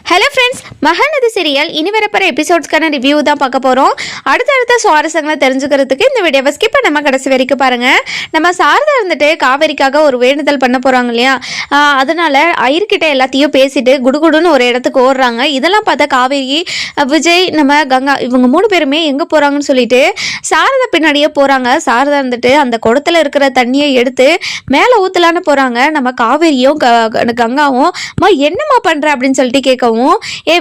Hello friends, Mahanadi serial இனி வரப்போகிற எபிசோட்ஸ்க்கான review தான் பார்க்க போகிறோம். அடுத்தடுத்த சுவாரஸ்யங்களை தெரிஞ்சுக்கிறதுக்கு இந்த வீடியோவை ஸ்கிப் பண்ணாமல் கடைசி வரைக்கும் பாருங்கள். நம்ம சாரதா இருந்துட்டு காவேரிக்காக ஒரு வேண்டுதல் பண்ண போகிறாங்க இல்லையா, அதனால் ஐயர்கிட்ட எல்லாத்தையும் பேசிட்டு குடுகுடுன்னு ஒரு இடத்துக்கு ஓடுறாங்க. இதெல்லாம் பார்த்தா காவேரி, விஜய், நம்ம கங்கா இவங்க 3 பேருமே எங்கே போகிறாங்கன்னு சொல்லிட்டு சாரதா பின்னாடியே போகிறாங்க. சாரதா இருந்துட்டு அந்த குடத்துல இருக்கிற தண்ணியை எடுத்து மேலே ஊற்றலான்னு போகிறாங்க. நம்ம காவேரியும் கங்காவும் என்னம்மா பண்ணுற அப்படின்னு சொல்லிட்டு கேட்கவும்,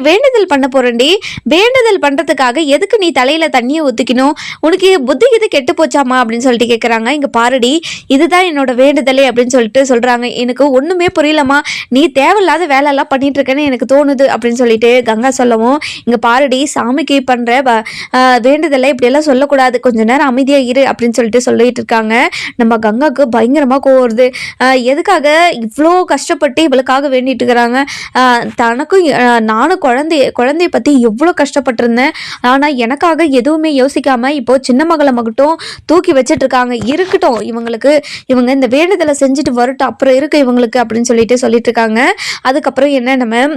வேண்டுதல் பண்ண போறேன்டி, வேண்டுதல் பண்றதுக்காக எதுக்கு நீ தலையில தண்ணியை ஊத்திக்கணும், உனக்கு புத்தி இது கெட்டு போச்சாமா அப்படின்னு சொல்லிட்டு கேட்குறாங்க. இங்க பாருடி, இதுதான் என்னோட வேண்டுதலே அப்படின்னு சொல்லிட்டு சொல்றாங்க. எனக்கு ஒண்ணுமே புரியலமா, நீ தேவையில்லாத வேலையெல்லாம் பண்ணிட்டு இருக்கேன்னு எனக்கு தோணுது அப்படின்னு சொல்லிட்டு கங்கா சொல்லவும், இங்க பாருடி, சாமிக்கு பண்ற வேண்டுதலை இப்படியெல்லாம் சொல்லக்கூடாது, கொஞ்ச நேரம் அமைதியா இரு அப்படின்னு சொல்லிட்டு சொல்லிட்டு இருக்காங்க. நம்ம கங்காவுக்கு பயங்கரமா கோவம் வருது. எதுக்காக இவ்வளோ கஷ்டப்பட்டு இவளுக்காக வேண்டிட்டு இருக்கிறாங்க. தனக்கும் நானும் குழந்தைய பற்றி எவ்வளோ கஷ்டப்பட்டிருந்தேன், ஆனால் எனக்காக எதுவுமே யோசிக்காமல் இப்போது சின்ன மகளை மட்டும் தூக்கி வச்சுட்டு இருக்காங்க. இருக்கட்டும், இவங்க இந்த வேண்டுதலை செஞ்சுட்டு வரட்டும், அப்புறம் இருக்கு இவங்களுக்கு அப்படின்னு சொல்லிட்டு இருக்காங்க. அதுக்கப்புறம் என்ன, நம்ம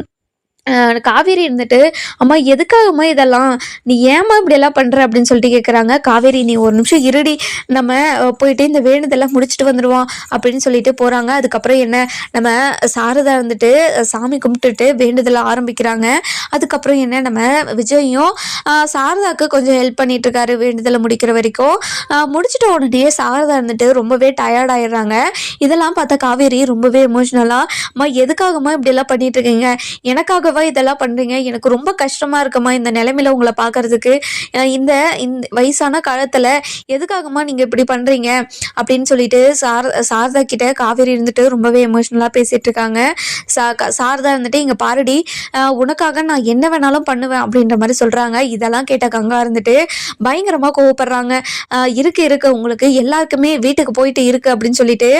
காவேரி இருந்துட்டு, அம்மா எதுக்காகம்மா இதெல்லாம், நீ ஏமா இப்படியெல்லாம் பண்ணுற அப்படின்னு சொல்லிட்டு கேட்குறாங்க. காவேரி, நீ ஒரு நிமிஷம் இருடி, நம்ம போயிட்டு இந்த வேண்டுதெல்லாம் முடிச்சுட்டு வந்துடுவோம் அப்படின்னு சொல்லிட்டு போகிறாங்க. அதுக்கப்புறம் என்ன, நம்ம சாரதா இருந்துட்டு சாமி கும்பிட்டுட்டு வேண்டுதலை ஆரம்பிக்கிறாங்க. அதுக்கப்புறம் என்ன, நம்ம விஜயும் சாரதாவுக்கு கொஞ்சம் ஹெல்ப் பண்ணிட்டு இருக்காரு வேண்டுதலை முடிக்கிற வரைக்கும். முடிச்சுட்ட உடனே சாரதா இருந்துட்டு ரொம்பவே டயர்ட் ஆயிடுறாங்க. இதெல்லாம் பார்த்தா காவேரி ரொம்பவே எமோஷ்னலாக, அம்மா எதுக்காகம்மா இப்படியெல்லாம் பண்ணிட்டு இருக்கீங்க, எனக்காக இதெல்லாம் பண்றீங்க, எனக்கு ரொம்ப கஷ்டமா இருக்குமா இந்த நிலைமையில உங்களை பாக்குறதுக்கு, இந்த வயசான காலத்துல எதுக்காகமா நீங்க இப்படி பண்றீங்க அப்படின்னு சொல்லிட்டு சாரதா கிட்ட காவேரி இருந்துட்டு ரொம்பவே எமோஷனலா பேசிட்டு இருக்காங்க. சாரதா இருந்துட்டு, இங்க பாருடி, உனக்காக நான் என்ன வேணாலும் பண்ணுவேன் அப்படின்ற மாதிரி சொல்றாங்க. இதெல்லாம் கேட்ட கங்கா இருந்துட்டு பயங்கரமா கோவப்படுறாங்க. இருக்கு உங்களுக்கு எல்லாருக்குமே வீட்டுக்கு போயிட்டு இருக்கு அப்படின்னு சொல்லிட்டு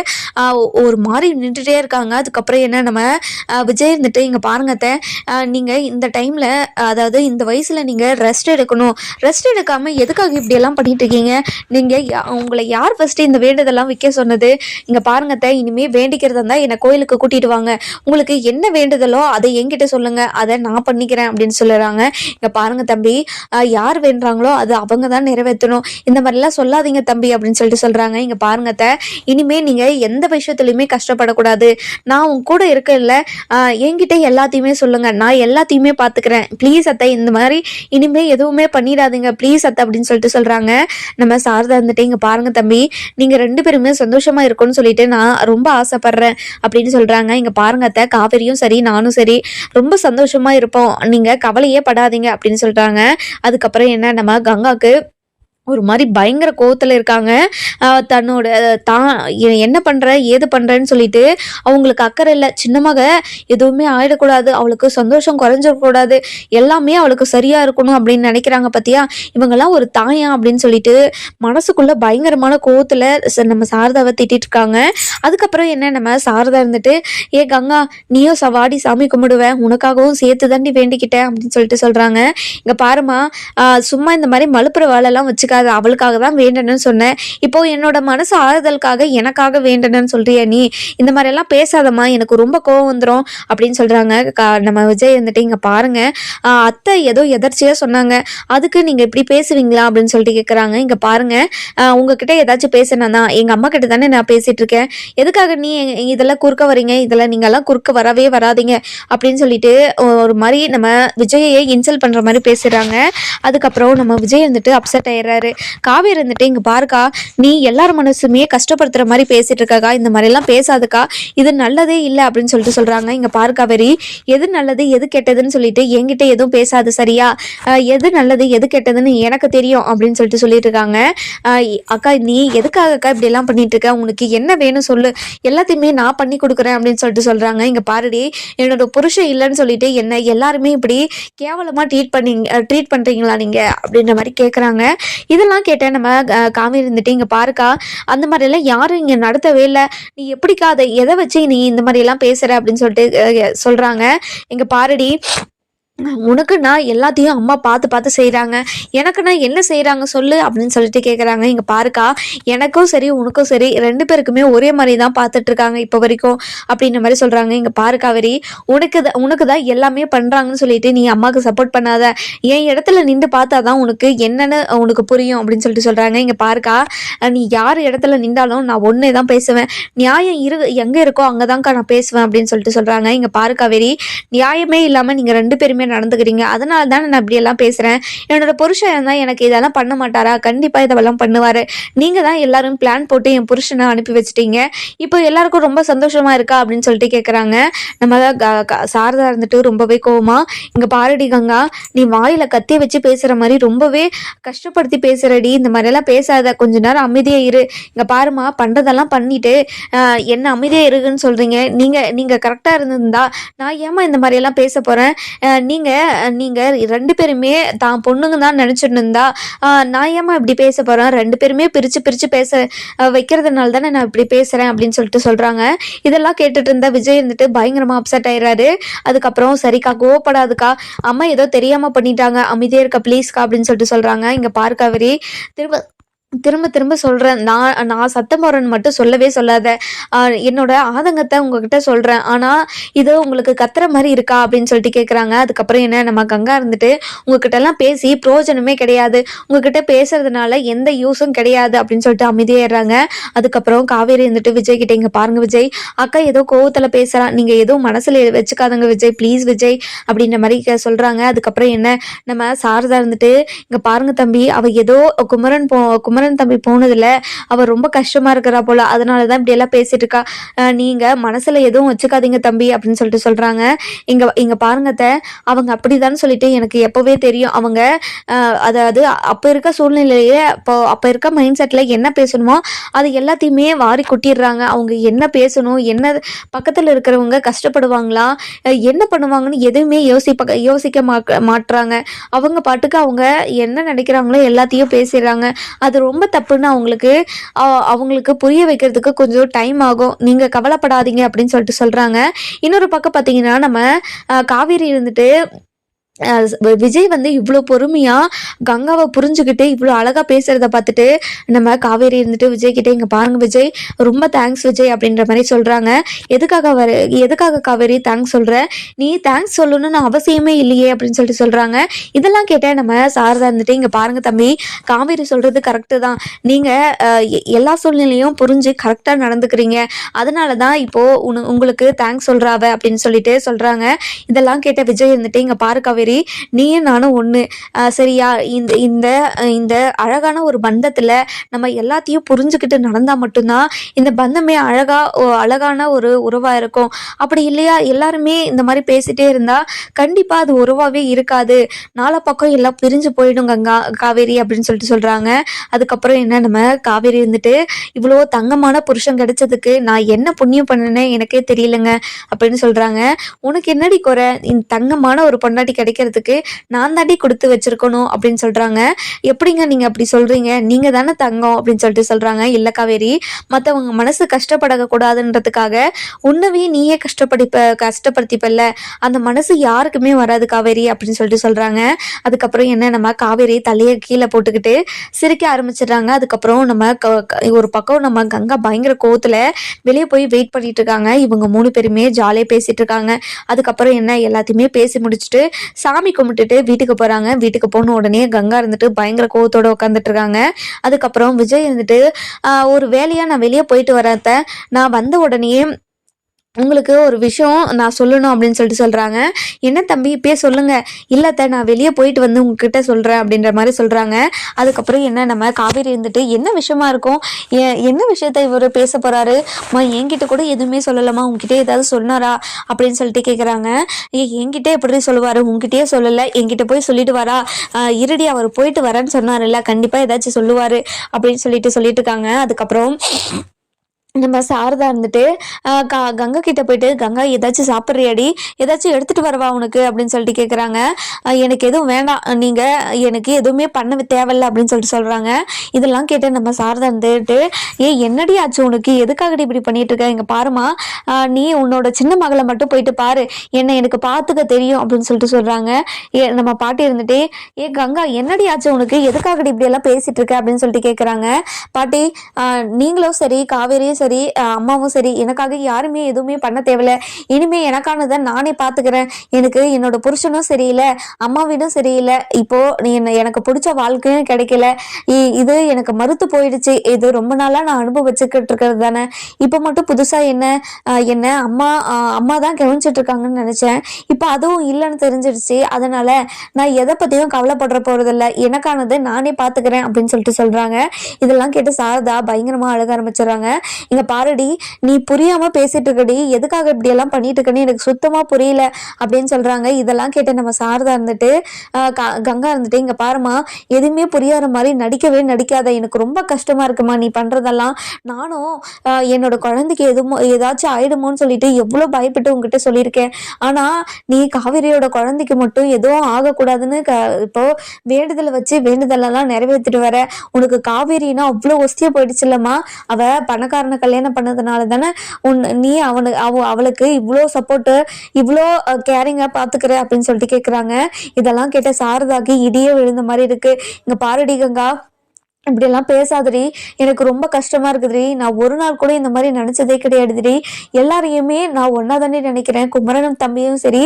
ஒரு மாதிரி நின்றுட்டே இருக்காங்க. அதுக்கப்புறம் என்ன, நம்ம விஜய் இருந்துட்டு, இங்க பாருங்க, நீங்கள் இந்த டைமில், அதாவது இந்த வயசில் நீங்கள் ரெஸ்ட் எடுக்கணும், ரெஸ்ட் எடுக்காமல் எதுக்காக இப்படியெல்லாம் பண்ணிட்டு இருக்கீங்க, நீங்கள் உங்களை யார் ஃபஸ்ட்டு இந்த வேண்டுதெல்லாம் வைக்க சொன்னது, இங்கே பாருங்கத்த, இனிமேல் வேண்டிக்கிறதா இருந்தால் என்னை கோயிலுக்கு கூட்டிகிட்டு வாங்க, உங்களுக்கு என்ன வேண்டுதலோ அதை என்கிட்ட சொல்லுங்கள், அதை நான் பண்ணிக்கிறேன் அப்படின்னு சொல்லுறாங்க. இங்கே பாருங்க தம்பி, யார் வேண்டுறாங்களோ அது அவங்க தான் நிறைவேற்றணும், இந்த மாதிரிலாம் சொல்லாதீங்க தம்பி அப்படின்னு சொல்லிட்டு சொல்கிறாங்க. இங்கே பாருங்கத்த, இனிமேல் நீங்கள் எந்த விஷயத்துலையுமே கஷ்டப்படக்கூடாது, நான் உங்க கூட இருக்கல, என்கிட்ட எல்லாத்தையுமே சொல்லுங்க, நான் எல்லாத்தையுமே பார்த்துக்கிறேன், ப்ளீஸ் அத்தை, இந்த மாதிரி இனிமேல் எதுவுமே பண்ணிடாதீங்க ப்ளீஸ் அத்தை அப்படின்னு சொல்லிட்டு சொல்கிறாங்க. நம்ம சாரதா இருந்துட்டு, இங்கே பாருங்க தம்பி, நீங்கள் 2 பேருமே சந்தோஷமாக இருக்கும்னு சொல்லிட்டு நான் ரொம்ப ஆசைப்படுறேன் அப்படின்னு சொல்கிறாங்க. இங்கே பாருங்க அத்தை, காவேரியும் சரி நானும் சரி ரொம்ப சந்தோஷமாக இருப்போம், நீங்கள் கவலையே படாதீங்க அப்படின்னு சொல்கிறாங்க. அதுக்கப்புறம் என்ன, நம்ம கங்காவுக்கு ஒரு மாதிரி பயங்கர கோவத்தில் இருக்காங்க. தன்னோட என்ன பண்ணுற ஏது பண்ணுறேன்னு சொல்லிட்டு அவங்களுக்கு அக்கறை இல்லை. சின்ன மக எதுவுமே ஆயிடக்கூடாது, அவளுக்கு சந்தோஷம் குறைஞ்சிடக்கூடாது, எல்லாமே அவளுக்கு சரியாக இருக்கணும் அப்படின்னு நினைக்கிறாங்க. பார்த்தியா, இவங்கெல்லாம் ஒரு தாயா அப்படின்னு சொல்லிட்டு மனசுக்குள்ளே பயங்கரமான கோவத்தில் நம்ம சாரதாவை திட்டிட்டு இருக்காங்க. அதுக்கப்புறம் என்ன, நம்ம சாரதா இருந்துட்டு, கங்கா, நீயும் சவாடி சாமி கும்பிடுவேன், உனக்காகவும் சேர்த்து தாண்டி வேண்டிக்கிட்டேன் அப்படின்னு சொல்லிட்டு சொல்கிறாங்க. இங்கே பாருமா, சும்மா இந்த மாதிரி மலுப்புற வேலைலாம் வச்சுக்க, அவளுக்காக தான் வேண்டணும்னு சொன்னேன், இப்போ என்னோட மனசு ஆறுதலுக்காக எனக்காக வேண்டணும்னு சொல்றியா நீ, இந்த மாதிரி எல்லாம் பேசாதம்மா, எனக்கு ரொம்ப கோவம் வந்துடும் அப்படின்னு சொல்றாங்க. நம்ம விஜய் வந்துட்டு, இங்க பாருங்க, அத்தை ஏதோ எதர்ச்சியா சொன்னாங்க, அதுக்கு நீங்க இப்படி பேசுவீங்களா அப்படின்னு சொல்லிட்டு கேட்குறாங்க. இங்க பாருங்க, உங்ககிட்ட ஏதாச்சும் பேசினா எங்க அம்மா கிட்ட தானே நான் பேசிட்டு இருக்கேன், எதுக்காக நீ இதெல்லாம் குறுக்க வரீங்க, இதெல்லாம் நீங்கெல்லாம் குறுக்க வரவே வராதிங்க அப்படின்னு சொல்லிட்டு ஒரு மாதிரி நம்ம விஜயை இன்சல்ட் பண்ற மாதிரி பேசுறாங்க. அதுக்கப்புறம் நம்ம விஜய் வந்துட்டு அப்செட் ஆயிடுறாரு. காவேரி இருந்துட்டு, இங்க பாருக்கா, நீ எல்லாரும் மனசுமே கஷ்டப்படுத்துற மாதிரி பேசிட்டு இருக்கா, இந்த மாதிரி எல்லாம் பேசாதுக்கா, இது நல்லதே இல்லை அப்படின்னு சொல்லிட்டு சொல்றாங்க. இங்க பாரு காவேரி, எது நல்லது எது கெட்டதுன்னு சொல்லிட்டு என்கிட்ட எதுவும் பேசாது சரியா, எது நல்லது எது கெட்டதுன்னு எனக்கு தெரியும் அப்படின்னு சொல்லிட்டு இருக்காங்க. அக்கா, நீ எதுக்காக அக்கா இப்படி எல்லாம் பண்ணிட்டு இருக்க, உனக்கு என்ன வேணும் சொல்லு, எல்லாத்தையுமே நான் பண்ணி கொடுக்குறேன் அப்படின்னு சொல்றாங்க. இங்க பாருடி, என்னோட புருஷன் இல்லைன்னு சொல்லிட்டு என்ன எல்லாருமே இப்படி கேவலமா ட்ரீட் பண்றீங்களா நீங்க அப்படின்ற மாதிரி கேட்குறாங்க. இதெல்லாம் கேட்டேன். நம்ம காவேரி இருந்துட்டு, இங்கே பாருக்கா, அந்த மாதிரிலாம் யாரும் இங்கே நடத்தவே இல்லை, நீ எப்படிக்கா அதை எதை வச்சு நீ இந்த மாதிரிலாம் பேசுகிற அப்படின்னு சொல்லிட்டு சொல்கிறாங்க. இங்கே பாருடி, உனக்குன்னா எல்லாத்தையும் அம்மா பார்த்து பார்த்து செய்கிறாங்க, எனக்குன்னா என்ன செய்கிறாங்க சொல்லு அப்படின்னு சொல்லிட்டு கேட்குறாங்க. இங்கே பாருக்கா, எனக்கும் சரி உனக்கும் சரி 2 பேருக்குமே ஒரே மாதிரி தான் பார்த்துட்ருக்காங்க இப்போ வரைக்கும் அப்படின்ற மாதிரி சொல்கிறாங்க. இங்கே பாரு காவேரி, உனக்கு தான் எல்லாமே பண்ணுறாங்கன்னு சொல்லிட்டு நீ அம்மாவுக்கு சப்போர்ட் பண்ணாத, என் இடத்துல நின்று பார்த்தா தான் உனக்கு என்னன்னு உனக்கு புரியும் அப்படின்னு சொல்லிட்டு சொல்கிறாங்க. இங்கே பாருக்கா, நீ யார் இடத்துல நின்றாலும் நான் ஒன்றே தான் பேசுவேன், நியாயம் எங்கே இருக்கோ அங்கே தான்க்கா நான் பேசுவேன் அப்படின்னு சொல்லிட்டு சொல்கிறாங்க. இங்கே பாரு காவேரி, நியாயமே இல்லாமல் நீங்கள் 2 பேருமே நடந்துக்கிறீங்க, அதனால தான் நான் இப்படியெல்லாம் பேசுகிறேன். என்னோட புருஷன் தான் எனக்கு இதெல்லாம் பண்ண மாட்டாரா? கண்டிப்பாக இதெல்லாம் பண்ணுவார். நீங்கள் தான் எல்லாரும் பிளான் போட்டு என் புருஷனை அனுப்பி வச்சுட்டீங்க, இப்போ எல்லாருக்கும் ரொம்ப சந்தோஷமாக இருக்கா அப்படின்னு சொல்லிட்டு கேட்குறாங்க. நம்ம சாரதா இருந்துட்டு ரொம்பவே கோவமா, இங்கே பாரடி கங்கா, நீ வாயில் கத்தி வச்சு பேசுகிற மாதிரி ரொம்பவே கஷ்டப்படுத்தி பேசுகிறடி, இந்த மாதிரியெல்லாம் பேசாத, கொஞ்ச நேரம் அமைதியாக இரு. இங்கே பாருமா, பண்ணுறதெல்லாம் பண்ணிட்டு என்ன அமைதியாக இருக்குன்னு சொல்கிறீங்க, நீங்கள் கரெக்டாக இருந்திருந்தா நான் ஏமா இந்த மாதிரியெல்லாம் பேச போகிறேன்? நீங்கள் 2 பேருமே தான் பொண்ணுங்க தான் நினச்சிட்டு இருந்தா நான் ஏமா இப்படி பேச போகிறேன்? 2 பேருமே பிரித்து பேச வைக்கிறதுனால தானே நான் இப்படி பேசுகிறேன் அப்படின்னு சொல்லிட்டு சொல்கிறாங்க. இதெல்லாம் கேட்டுட்டு இருந்தா விஜய் இருந்துட்டு பயங்கரமாக அப்செட் ஆயிடுறாரு. அதுக்கப்புறம் சரிக்கா, கோவப்படாதுக்கா, அம்மா ஏதோ தெரியாமல் பண்ணிட்டாங்க, அமைதியாக இருக்கா ப்ளீஸ்க்கா அப்படின்னு சொல்லிட்டு சொல்கிறாங்க. இங்கே பாரு காவேரி, திரும்ப திரும்ப திரும்ப சொல்கிறேன், நான் சத்தம் போடுறேன்னு மட்டும் சொல்லவே சொல்லாத, என்னோட ஆதங்கத்தை உங்ககிட்ட சொல்கிறேன், ஆனால் இது உங்களுக்கு கத்துற மாதிரி இருக்கா அப்படின்னு சொல்லிட்டு கேட்குறாங்க. அதுக்கப்புறம் என்ன, நம்ம கங்கா இருந்துட்டு உங்ககிட்டலாம் பேசி பிரயோஜனமே கிடையாது, உங்ககிட்ட பேசுறதுனால எந்த யூஸும் கிடையாது அப்படின்னு சொல்லிட்டு அமைதியாயிடுறாங்க. அதுக்கப்புறம் காவேரி இருந்துட்டு விஜய் கிட்ட, இங்கே பாருங்க விஜய், அக்கா ஏதோ கோவத்தில் பேசுகிறான், நீங்கள் ஏதோ மனசில் வச்சுக்காதங்க விஜய், ப்ளீஸ் விஜய் அப்படின்ற மாதிரி சொல்கிறாங்க. அதுக்கப்புறம் என்ன, நம்ம சாரதா இருந்துட்டு, இங்கே பாருங்க தம்பி, அவள் ஏதோ குமரன் தம்பி போனதுல அவ ரொம்ப கஷ்டமா இருக்கிறா போல, அதனாலதான் இப்படி எல்லாம் பேசிட்டு இருக்கா, நீங்க மனசுல எதுவும் வச்சுக்காதீங்க தம்பி அப்படின்னு சொல்லிட்டு சொல்றாங்க. இங்க பாருங்க, அவங்க அப்படிதான் சொல்லிட்டு எனக்கு எப்பவே தெரியும். அவங்க அதாவது அப்ப இருக்க சூழ்நிலையிலே அப்ப இருக்க மைண்ட் செட்ல என்ன பேசணுமோ அது எல்லாத்தையுமே வாரி கொட்டிடுறாங்க. அவங்க என்ன பேசணும், என்ன பக்கத்துல இருக்கிறவங்க கஷ்டப்படுவாங்களா, என்ன பண்ணுவாங்கன்னு எதுவுமே யோசிக்க மாட்றாங்க. அவங்க பாட்டுக்கு அவங்க என்ன நினைக்கிறாங்களோ எல்லாத்தையும் பேசிடுறாங்க. அது ரொம்ப தப்புன்னு அவங்களுக்கு புரிய வைக்கிறதுக்கு கொஞ்சம் டைம் ஆகும், நீங்க கவலைப்படாதீங்க அப்படின்னு சொல்லிட்டு சொல்றாங்க. இன்னொரு பக்கம் பார்த்தீங்கன்னா, நம்ம காவேரி இருந்துட்டு விஜய் வந்து இவ்வளோ பொறுமையா கங்காவை புரிஞ்சுக்கிட்டு இவ்வளோ அழகா பேசுறத பார்த்துட்டு நம்ம காவேரி இருந்துட்டு விஜய் கிட்டே, இங்கே பாருங்க விஜய், ரொம்ப தேங்க்ஸ் விஜய் அப்படின்ற மாதிரி சொல்றாங்க. எதுக்காக காவேரி தேங்க்ஸ் சொல்ற? நீ தேங்க்ஸ் சொல்லணும்னு அவசியமே இல்லையே அப்படின்னு சொல்லிட்டு சொல்றாங்க. இதெல்லாம் கேட்டால் நம்ம சாரதா இருந்துட்டு, இங்கே பாருங்க தம்பி, காவேரி சொல்றது கரெக்டு தான், நீங்க எல்லா சூழ்நிலையும் புரிஞ்சு கரெக்டாக நடந்துக்கிறீங்க, அதனால தான் இப்போ உங்களுக்கு தேங்க்ஸ் சொல்றாவ அப்படின்னு சொல்லிட்டு சொல்றாங்க. இதெல்லாம் கேட்ட விஜய் இருந்துட்டு, இங்கே பாரு காவேரி, நீயும் நானும் ஒன்று, சரியா? இந்த இந்த அழகான ஒரு பந்தத்தில் நம்ம எல்லாத்தையும் புரிஞ்சுக்கிட்டு நடந்தால் மட்டும்தான் இந்த பந்தமே அழகான ஒரு உறவாக இருக்கும். அப்படி இல்லையா, எல்லாருமே இந்த மாதிரி பேசிட்டே இருந்தால் கண்டிப்பாக அது உறவாகவே இருக்காது, நாலா பக்கம் எல்லாம் பிரிஞ்சு போயிடும் காவேரி அப்படின்னு சொல்லிட்டு சொல்கிறாங்க. அதுக்கப்புறம் என்ன, நம்ம காவேரி இருந்துட்டு, இவ்வளோ தங்கமான புருஷன் கிடைச்சதுக்கு நான் என்ன புண்ணியம் பண்ணினேன் எனக்கே தெரியலங்க அப்படின்னு சொல்கிறாங்க. உனக்கு என்னடி குறை, இந்த தங்கமான ஒரு பொண்டாட்டி கிடைக்கிறதுக்கு நான் தாண்டி கொடுத்து வச்சிருக்கணும் அப்படின்னு சொல்றாங்க. எப்படிங்க நீங்க அப்படி சொல்றீங்க, நீங்க தானே தங்கம் அப்படின்னு சொல்லிட்டு சொல்றாங்க. இல்ல காவேரி, மற்றவங்க மனசு கஷ்டப்பட கூடாதுன்றதுக்காக உன்னவே நீயே கஷ்டப்படுத்திப்பல்ல, அந்த மனசு யாருக்குமே வராது காவேரி அப்படின்னு சொல்லிட்டு சொல்றாங்க. அதுக்கப்புறம் என்ன, நம்ம காவேரி தலையை கீழே போட்டுக்கிட்டு சிரிக்க ஆரம்பிச்சிடுறாங்க. அதுக்கப்புறம் நம்ம ஒரு பக்கம் நம்ம கங்கா பயங்கர கோவத்துல வெளியே போய் வெயிட் பண்ணிட்டு இருக்காங்க. இவங்க 3 பேருமே ஜாலியாக பேசிட்டு இருக்காங்க. அதுக்கப்புறம் என்ன, எல்லாத்தையுமே பேசி முடிச்சுட்டு சாமி கும்பிட்டுட்டு வீட்டுக்கு போறாங்க. வீட்டுக்கு போன உடனே கங்கா இருந்துட்டு பயங்கர கோவத்தோட உட்காந்துட்டு இருக்காங்க. அதுக்கப்புறம் விஜய் இருந்துட்டு, ஒரு வேலையா நான் வெளியே போயிட்டு வரத்த, நான் வந்த உடனே உங்களுக்கு ஒரு விஷயம் நான் சொல்லணும் அப்படின்னு சொல்லிட்டு சொல்கிறாங்க. என்ன தம்பி இப்பயே சொல்லுங்க? இல்லத்த, நான் வெளியே போயிட்டு வந்து உங்ககிட்ட சொல்கிறேன் அப்படின்ற மாதிரி சொல்கிறாங்க. அதுக்கப்புறம் என்ன, நம்ம காவேரி இருந்துட்டு, என்ன விஷயமா இருக்கும், என்ன விஷயத்த இவர் பேச போகிறாரு, என்கிட்ட கூட எதுவுமே சொல்லலாமா, உங்ககிட்ட ஏதாவது சொன்னாரா அப்படின்னு சொல்லிட்டு கேட்குறாங்க. என்கிட்ட எப்படி சொல்லுவார், உங்ககிட்டயே சொல்லலை, என்கிட்ட போய் சொல்லிட்டு வரா, இருடி அவர் போயிட்டு வரேன்னு சொன்னார்ல, கண்டிப்பாக ஏதாச்சும் சொல்லுவார் அப்படின்னு சொல்லிட்டு இருக்காங்க. அதுக்கப்புறம் நம்ம சாரதா இருந்துட்டு கங்கா கிட்ட போயிட்டு, கங்கா ஏதாச்சும் சாப்பிட்றியாடி, ஏதாச்சும் எடுத்துட்டு வரவா உனக்கு அப்படின்னு சொல்லிட்டு கேட்குறாங்க. எனக்கு எதுவும் வேண்டாம், நீங்க எனக்கு எதுவுமே பண்ண தேவையில்ல அப்படின்னு சொல்லிட்டு சொல்றாங்க. இதெல்லாம் கேட்டு நம்ம சாரதா இருந்துட்டு, என்னடி ஆச்சு உனக்கு, எதுக்காகடி இப்படி பண்ணிட்டு இருக்க, இங்க பாருமா, நீ உன்னோட சின்ன மகளை மட்டும் போயிட்டு பாரு, என்ன எனக்கு பார்த்துக்க தெரியும் அப்படின்னு சொல்லிட்டு சொல்றாங்க. நம்ம பாட்டி இருந்துட்டு, கங்கா என்னடி ஆச்சு உனக்கு, எதுக்காகடி இப்படி எல்லாம் பேசிட்டு இருக்க அப்படின்னு சொல்லிட்டு கேட்குறாங்க. பாட்டி, நீங்களும் சரி, காவேரியும் சரி, அம்மாவும் சரி, எனக்காக யாருமே எதுவுமே பண்ண தேவையில்ல, இனிமே எனக்கானதை நானே பார்த்துக்கிறேன். எனக்கு என்னோட புருஷனும் சரியில்லை, அம்மா வீடும் சரியில்லை, இப்போ நீ எனக்கு பிடிச்ச வாழ்க்கையும் கிடைக்கல, இது எனக்கு மறுத்து போயிடுச்சு, இது ரொம்ப நாளா நான் அனுபவிச்சுக்கிட்டு இருக்கிறது தானே, இப்போ மட்டும் புதுசா என்ன அம்மா தான் கவனிச்சிட்டு இருக்காங்கன்னு நினைச்சேன், இப்போ அதுவும் இல்லைன்னு தெரிஞ்சிடுச்சு, அதனால நான் எதை பத்தியும் கவலைப்படுற போறதில்ல, எனக்கானது நானே பார்த்துக்கிறேன் அப்படின்னு சொல்லிட்டு சொல்றாங்க. இதெல்லாம் கேட்டு சாரதா பயங்கரமா அழக ஆரம்பிச்சிடறாங்க. இங்க பாருடி, நீ புரியாம பேசிட்டு இருக்கடி, எதுக்காக இப்படி எல்லாம் பண்ணிட்டு இருக்கன்னு எனக்கு சுத்தமா புரியல அப்படின்னு சொல்றாங்க. இதெல்லாம் கேட்டு நம்ம சாரதா இருந்துட்டு, கங்கா இருந்துட்டு, இங்க பாருமா, எதுவுமே புரியாத மாதிரி நடிக்கவே நடிக்காத, எனக்கு ரொம்ப கஷ்டமா இருக்குமா நீ பண்றதெல்லாம், நானும் என்னோட குழந்தைக்கு ஏதாச்சும் ஆயிடுமோன்னு சொல்லிட்டு எவ்வளவு பயப்பட்டு உங்ககிட்ட சொல்லியிருக்கேன், ஆனா நீ காவிரியோட குழந்தைக்கு மட்டும் எதுவும் ஆகக்கூடாதுன்னு இப்போ வேண்டுதலை வச்சு வேண்டுதலெல்லாம் நிறைவேற்றிட்டு வர, உனக்கு காவேரினா அவ்வளோ ஒஸ்தியா போயிடுச்சு இல்லம்மா, அவ பணக்காரனை கல்யாணம் பண்ணதுனால தானே நீ அவளுக்கு இவ்வளோ சப்போர்ட்டு, இவ்வளோ கேரிங்கா பாத்துக்கிற அப்படின்னு சொல்லிட்டு கேட்குறாங்க. இதெல்லாம் கேட்ட சாரதாக்கு இடியே விழுந்த மாதிரி இருக்கு. இங்க பாருடி கங்கா, இப்படியெல்லாம் பேசாதடி, எனக்கு ரொம்ப கஷ்டமா இருக்குதுடி, நான் ஒரு நாள் கூட இந்த மாதிரி நினைச்சதே கிடையாதுடி, எல்லாரையுமே நான் ஒன்னா தானே நினைக்கிறேன், குமரன் தம்பியும் சரி,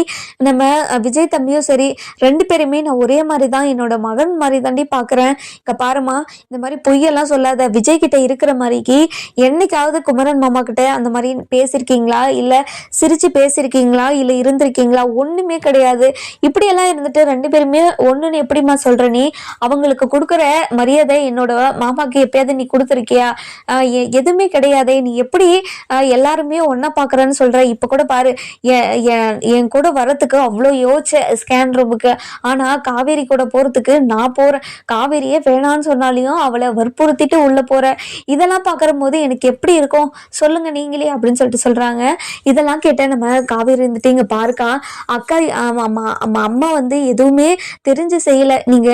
நம்ம விஜய் தம்பியும் சரி, ரெண்டு பேருமே நான் ஒரே மாதிரி தான், என்னோட மகன் மாதிரி தாண்டி பாக்குறேன். இங்க பாருமா, இந்த மாதிரி பொய்யெல்லாம் சொல்லாத, விஜய் கிட்ட இருக்கிற மாதிரிக்கு என்னைக்காவது குமரன் மாமா கிட்ட அந்த மாதிரி பேசியிருக்கீங்களா, இல்ல சிரிச்சு பேசியிருக்கீங்களா, இல்ல இருந்திருக்கீங்களா, ஒண்ணுமே கிடையாது. இப்படியெல்லாம் இருந்துட்டு ரெண்டு பேருமே ஒண்ணுன்னு எப்படிமா சொல்ற நீ, அவங்களுக்கு கொடுக்குற மரியாதை என்னோட மாமாக்கு எப்பயாவது நீ கொடுத்துருக்கியா, எதுவுமே கிடையாதே, நீ எப்படி எல்லாருமே ஒன்னா பாக்குறன்னு சொல்ற, இப்ப கூட பாரு, என் கூட வரத்துக்கு அவ்வளோ யோசிச்ச ஸ்கேன் ரூமுக்கு, ஆனா காவேரி கூட போறதுக்கு நான் போறேன், காவேரியே வேணான்னு சொன்னாலையும் அவளை வற்புறுத்திட்டு உள்ள போற, இதெல்லாம் பாக்குற போது எனக்கு எப்படி இருக்கும் சொல்லுங்க நீங்களே அப்படின்னு சொல்லிட்டு சொல்றாங்க. இதெல்லாம் கேட்ட நம்ம காவேரி இருந்துட்டு, இங்க பாருக்கா அக்கா, அம்மா வந்து எதுவுமே தெரிஞ்சு செய்யல, நீங்க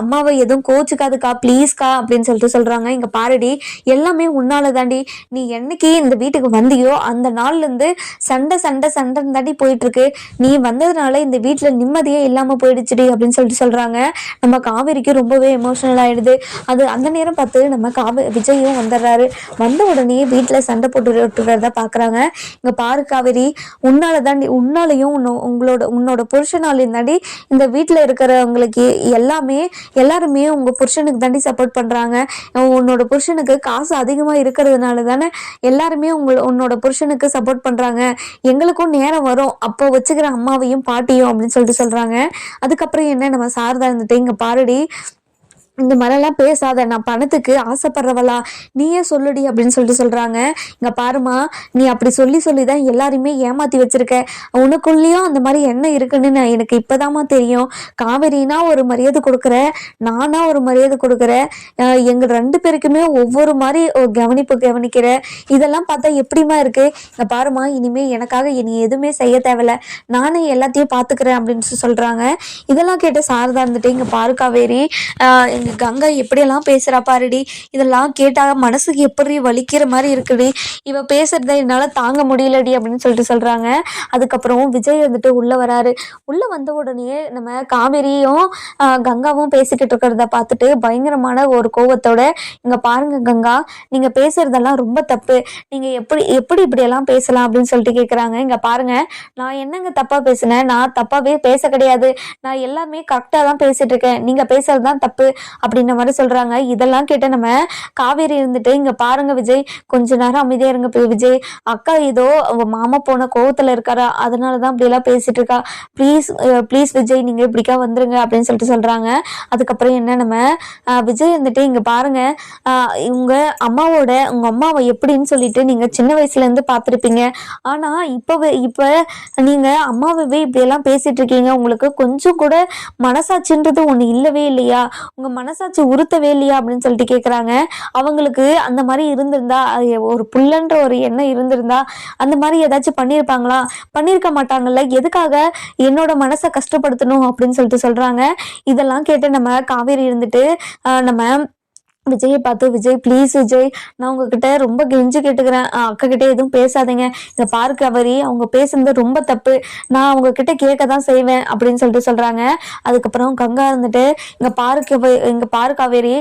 அம்மாவை எதுவும் கோச்சுக்காதுக்கா ப்ளீஸ்க்கா அப்படின்னு சொல்லிட்டு சொல்றாங்க. இங்க பாருடி, எல்லாமே உன்னால தாண்டி, நீ என்னைக்கு இந்த வீட்டுக்கு வந்தியோ அந்த நாள்ல இருந்து சண்டை சண்டை சண்டைன்னு தாண்டி போயிட்டு இருக்கு, நீ வந்ததுனால இந்த வீட்டுல நிம்மதியே இல்லாம போயிடுச்சுடி அப்படின்னு சொல்லிட்டு சொல்றாங்க. நம்ம காவேரிக்கு ரொம்பவே எமோஷனல் ஆயிடுது. அது அந்த நேரம் பார்த்து நம்ம விஜயும் வந்துடுறாரு. வந்த உடனே வீட்டுல சண்டை போட்டுறத பாக்குறாங்க. இங்க பாரு காவேரி, உன்னால தாண்டி, உன்னாலையும் உன்னோட புருஷனாலையும் தாண்டி இந்த வீட்டுல இருக்கிறவங்களுக்கு எல்லாருமே உங்க புருஷனுக்கு தாண்டி சப்போர்ட் பண்றாங்க, உன்னோட புருஷனுக்கு காசு அதிகமா இருக்கிறதுனால தானே எல்லாருமே உன்னோட புருஷனுக்கு சப்போர்ட் பண்றாங்க, எங்களுக்கும் நேரம் வரும் அப்போ வச்சுக்கிற அம்மாவையும் பாட்டியும் அப்படின்னு சொல்லிட்டு சொல்றாங்க. அதுக்கப்புறம் என்ன, நம்ம சாரதா இருந்துட்டு, இங்க பாருடி, இந்த மாதிரிலாம் பேசாத, நான் பணத்துக்கு ஆசைப்படுறவளா, நீயே சொல்லுடி அப்படின்னு சொல்லிட்டு சொல்றாங்க. இங்க பாருமா, நீ அப்படி சொல்லி தான் எல்லாருமே ஏமாத்தி வச்சிருக்க, உனக்குள்ளேயும் அந்த மாதிரி என்ன இருக்குன்னு எனக்கு இப்பதாமா தெரியும், காவேரினா ஒரு மரியாதை கொடுக்குற, நானா ஒரு மரியாதை கொடுக்குற, எங்க ரெண்டு பேருக்குமே ஒவ்வொரு மாதிரி கவனிக்கிற, இதெல்லாம் பார்த்தா எப்படிமா இருக்கு, இங்க பாருமா, இனிமே எனக்காக நீ எதுவுமே செய்ய தேவையில்ல, நானே எல்லாத்தையும் பாத்துக்கிறேன் அப்படின்னு சொல்றாங்க. இதெல்லாம் கேட்டு சாரதா இருந்துட்டு, இங்க பாரு காவேரி, கங்கா எப்படியெல்லாம் பேசுறா பாருடி, இதெல்லாம் கேட்டா மனசுக்கு எப்படி வலிக்கிற மாதிரி இருக்குடி, இவ பேசுறத என்னால தாங்க முடியலடி அப்படின்னு சொல்லிட்டு சொல்றாங்க. அதுக்கப்புறம் விஜய் வந்துட்டு உள்ள வராரு. உள்ள வந்த உடனே நம்ம காவேரியும் கங்காவும் பேசிக்கிட்டு இருக்கிறத பார்த்துட்டு பயங்கரமான ஒரு கோவத்தோட, இங்க பாருங்க கங்கா, நீங்க பேசுறதெல்லாம் ரொம்ப தப்பு, நீங்க எப்படி இப்படியெல்லாம் பேசலாம் அப்படின்னு சொல்லிட்டு கேட்குறாங்க. இங்க பாருங்க, நான் என்னங்க தப்பா பேசினேன், நான் தப்பாவே பேச கிடையாது, நான் எல்லாமே கரெக்டா தான் பேசிட்டு இருக்கேன், நீங்க பேசுறதுதான் தப்பு அப்படின்ற மாதிரி சொல்றாங்க. இதெல்லாம் கேட்ட நம்ம காவேரி இருந்துட்டு, இங்க பாருங்க விஜய், கொஞ்ச நேரம் அமைதியா இருங்க விஜய், அக்கா ஏதோ மாமா போன கோவத்துல இருக்காரா, அதனாலதான் அப்படி எல்லாம் பேசிட்டு இருக்கா, ப்ளீஸ் விஜய், நீங்க இப்படிக்கா வந்துருங்க அப்படின்னு சொல்லிட்டு சொல்றாங்க. அதுக்கப்புறம் என்ன, நம்ம விஜய் வந்துட்டு, இங்க பாருங்க, உங்க அம்மாவை எப்படின்னு சொல்லிட்டு நீங்க சின்ன வயசுல இருந்து பார்த்திருப்பீங்க, ஆனா இப்ப நீங்க அம்மாவே இப்படி எல்லாம் பேசிட்டு இருக்கீங்க, உங்களுக்கு கொஞ்சம் கூட மனசாட்சின்றது ஒண்ணு இல்லவே இல்லையா, உங்க மனசாட்சி உறுத்தவே இல்லையா அப்படின்னு சொல்லிட்டு கேட்குறாங்க. அவங்களுக்கு அந்த மாதிரி இருந்திருந்தா ஒரு புள்ளன்ற ஒரு எண்ணம் இருந்திருந்தா அந்த மாதிரி ஏதாச்சும் பண்ணியிருப்பாங்களா? பண்ணியிருக்க மாட்டாங்கல்ல. எதுக்காக என்னோட மனசை கஷ்டப்படுத்தணும் அப்படின்னு சொல்லிட்டு சொல்றாங்க. இதெல்லாம் கேட்டு நம்ம காவேரி இருந்துட்டு நம்ம விஜயை பார்த்து, விஜய் ப்ளீஸ் விஜய், நான் உங்ககிட்ட ரொம்ப கெஞ்சி கேட்டுக்கிறேன், அக்கா கிட்ட எதுவும் பேசாதீங்க, இங்க பாரு காவேரி, அவங்க பேசுனது ரொம்ப தப்பு, நான் அவங்க கிட்ட கேட்க தான் செய்வேன் அப்படின்னு சொல்லிட்டு சொல்றாங்க. அதுக்கப்புறம் கங்கா இருந்துட்டு இங்க பாரு காவேரி,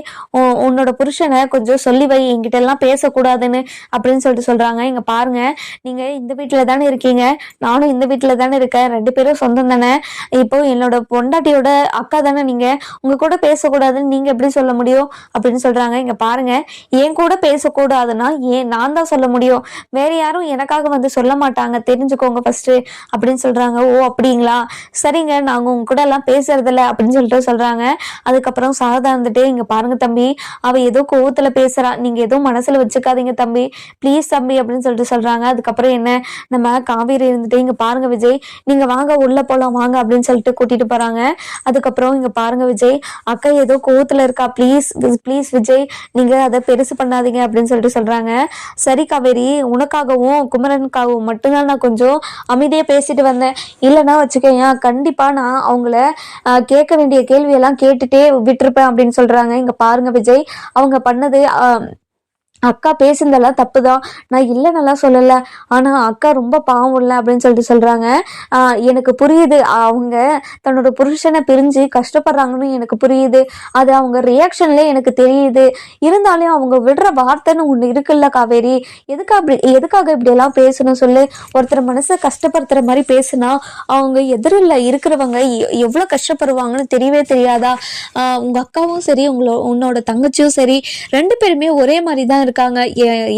உன்னோட புருஷனை கொஞ்சம் சொல்லி வை, என்கிட்ட எல்லாம் பேசக்கூடாதுன்னு அப்படின்னு சொல்லிட்டு சொல்றாங்க. இங்க பாருங்க, நீங்க இந்த வீட்டுல தானே இருக்கீங்க, நானும் இந்த வீட்டுல தானே இருக்கேன், 2 பேரும் சொந்தம் தானே. இப்போ என்னோட பொண்டாட்டியோட அக்கா தானே நீங்க, உங்க கூட பேசக்கூடாதுன்னு நீங்க எப்படி சொல்ல முடியும் அப்படின்னு சொல்றாங்க. இங்க பாருங்க, என் கூட பேசக்கூடாதுன்னா நான் தான் சொல்ல முடியும், வேற யாரும் எனக்காக வந்து சொல்ல மாட்டாங்க, தெரிஞ்சுக்கோங்க ஃபர்ஸ்ட் அப்படின்னு சொல்றாங்க. ஓ அப்படிங்களா, சரிங்க, நாங்க உங்க கூட எல்லாம் பேசுறதில்ல அப்படின்னு சொல்லிட்டு சொல்றாங்க. அதுக்கப்புறம் சாரதா இருந்துட்டு, இங்க பாருங்க தம்பி, அவ ஏதோ கோவத்துல பேசுறா, நீங்க எதுவும் மனசுல வச்சுக்காதீங்க தம்பி, ப்ளீஸ் தம்பி அப்படின்னு சொல்லிட்டு சொல்றாங்க. அதுக்கப்புறம் என்ன, நம்ம காவேரி இருந்துட்டு, இங்க பாருங்க விஜய், நீங்க வாங்க உள்ள போலாம் வாங்க அப்படின்னு சொல்லிட்டு கூட்டிட்டு போறாங்க. அதுக்கப்புறம் இங்க பாருங்க விஜய், அக்கா ஏதோ கோவத்துல இருக்கா, ப்ளீஸ் ப்ளீஸ் விஜய், நீங்க அதை பெருசு பண்ணாதீங்க அப்படின்னு சொல்லிட்டு சொல்றாங்க. சரி காவேரி, உனக்காகவும் குமரனுக்காகவும் மட்டும்தான் நான் கொஞ்சம் அமைதியா பேசிட்டு வந்தேன், இல்லைன்னா வச்சுக்கோங்க கண்டிப்பா நான் அவங்கள கேட்க வேண்டிய கேள்வியெல்லாம் கேட்டுட்டே விட்டுருப்பேன் அப்படின்னு சொல்றாங்க. இங்க பாருங்க விஜய், அவங்க பண்ணது அக்கா பேசுனதெல்லாம் தப்புதான், நான் இல்லைன்னெல்லாம் சொல்லலை, ஆனால் அக்கா ரொம்ப பாவம் இல்லை அப்படின்னு சொல்லிட்டு சொல்கிறாங்க. எனக்கு புரியுது, அவங்க தன்னோட புருஷனை பிரிஞ்சு கஷ்டப்படுறாங்கன்னு எனக்கு புரியுது, அது அவங்க ரியாக்ஷன்ல எனக்கு தெரியுது, இருந்தாலும் அவங்க விடுற வார்த்தைன்னு ஒன்று இருக்குல்ல காவேரி, எதுக்காக இப்படியெல்லாம் பேசணும் சொல்லு, ஒருத்தர் மனசை கஷ்டப்படுத்துகிற மாதிரி பேசுனா அவங்க எதிரில் இருக்கிறவங்க எவ்வளோ கஷ்டப்படுவாங்கன்னு தெரியவே தெரியாதா? உங்கள் அக்காவும் சரி, உன்னோட தங்கச்சியும் சரி, 2 பேருமே ஒரே மாதிரி தான் இருக்காங்க,